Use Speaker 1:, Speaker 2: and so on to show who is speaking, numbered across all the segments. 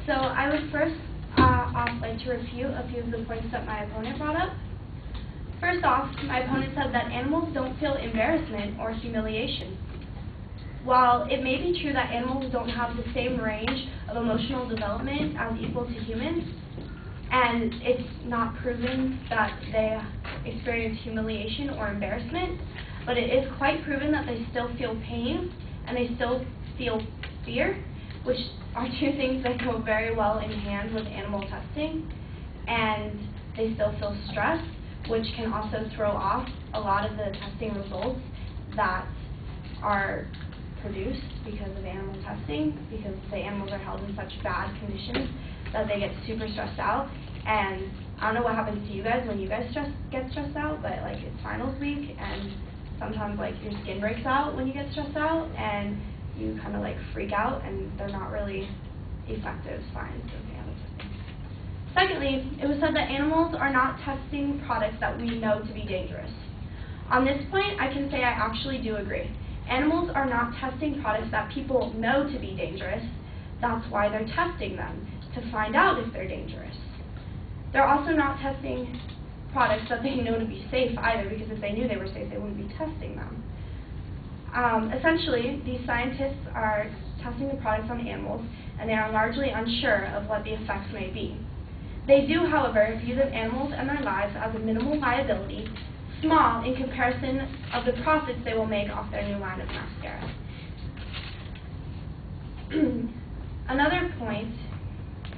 Speaker 1: So I would first like to refute a few of the points that my opponent brought up. First off, my opponent said that animals don't feel embarrassment or humiliation. While it may be true that animals don't have the same range of emotional development as equal to humans, and it's not proven that they experience humiliation or embarrassment, but it is quite proven that they still feel pain and they still feel fear, which are two things that go very well in hand with animal testing. And they still feel stress, which can also throw off a lot of the testing results that are produced because of animal testing, because the animals are held in such bad conditions that they get super stressed out. And I don't know what happens to you guys when you guys get stressed out, but like it's finals week, and sometimes like your skin breaks out when you get stressed out, and you kind of like freak out, and they're not really effective signs of animal testing. Secondly, it was said that animals are not testing products that we know to be dangerous. On this point, I can say I actually do agree. Animals are not testing products that people know to be dangerous. That's why they're testing them, to find out if they're dangerous. They're also not testing products that they know to be safe either, because if they knew they were safe, they wouldn't be testing them. Essentially, these scientists are testing the products on animals, and they are largely unsure of what the effects may be. They do, however, view the animals and their lives as a minimal liability, small in comparison of the profits they will make off their new line of mascara. Another point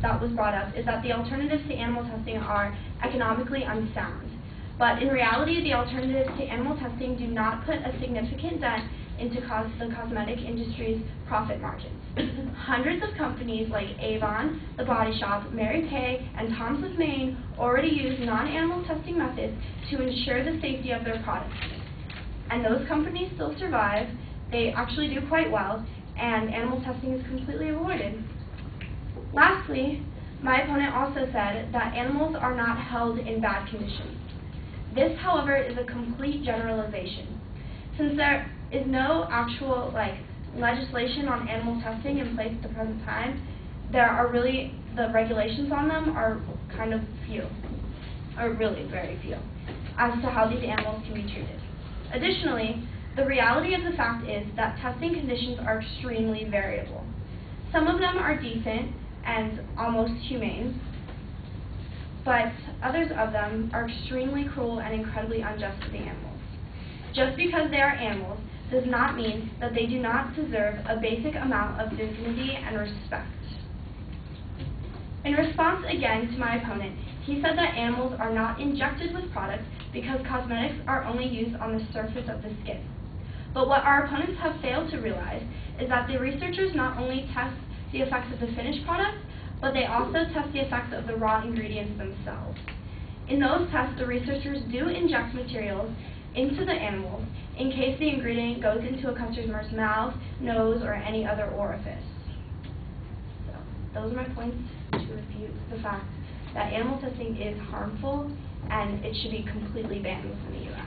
Speaker 1: that was brought up is that the alternatives to animal testing are economically unsound. But in reality, the alternatives to animal testing do not put a significant dent into the cosmetic industry's profit margins. Hundreds of companies like Avon, The Body Shop, Mary Kay, and Tom's of Maine already use non-animal testing methods to ensure the safety of their products. And those companies still survive, they actually do quite well, and animal testing is completely avoided. Lastly, my opponent also said that animals are not held in bad conditions. This, however, is a complete generalization. Since there is no actual legislation on animal testing in place at the present time, the regulations on them are kind of few, or really very few, as to how these animals can be treated. Additionally, the reality of the fact is that testing conditions are extremely variable. Some of them are decent and almost humane, but others of them are extremely cruel and incredibly unjust to the animals. Just because they are animals does not mean that they do not deserve a basic amount of dignity and respect. In response again to my opponent, he said that animals are not injected with products because cosmetics are only used on the surface of the skin. But what our opponents have failed to realize is that the researchers not only test the effects of the finished product, but they also test the effects of the raw ingredients themselves. In those tests, the researchers do inject materials into the animals in case the ingredient goes into a customer's mouth, nose, or any other orifice. So, those are my points to refute the fact that animal testing is harmful and it should be completely banned within the U.S.